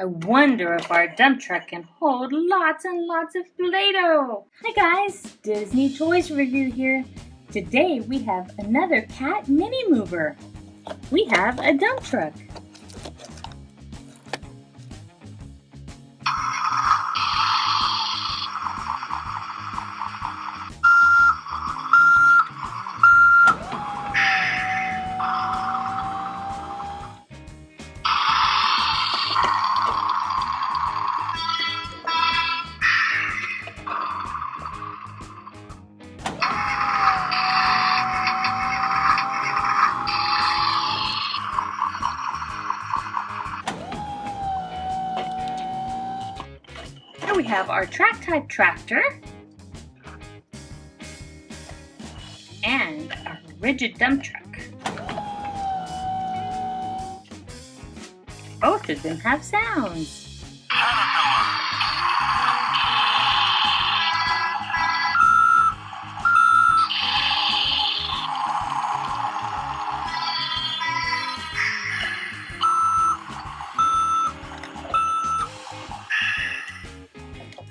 I wonder if our dump truck can hold lots and lots of Play-Doh. Hi guys, Disney Toys Review here. Today we have another cat mini mover. We have a dump truck. Here we have our track-type tractor and our rigid dump truck. Both of them have sounds.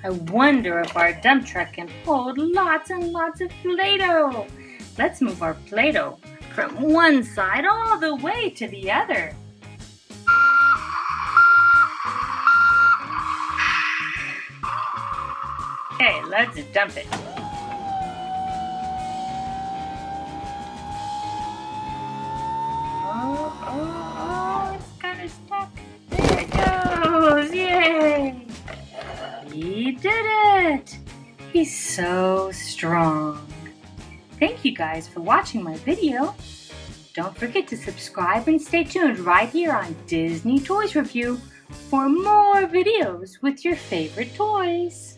I wonder if our dump truck can hold lots and lots of Play-Doh. Let's move our Play-Doh from one side all the way to the other. Okay, let's dump it. Oh, it's kind of stuck. There it goes, yay! He did it! He's so strong. Thank you guys for watching my video. Don't forget to subscribe and stay tuned right here on Disney Toys Review for more videos with your favorite toys.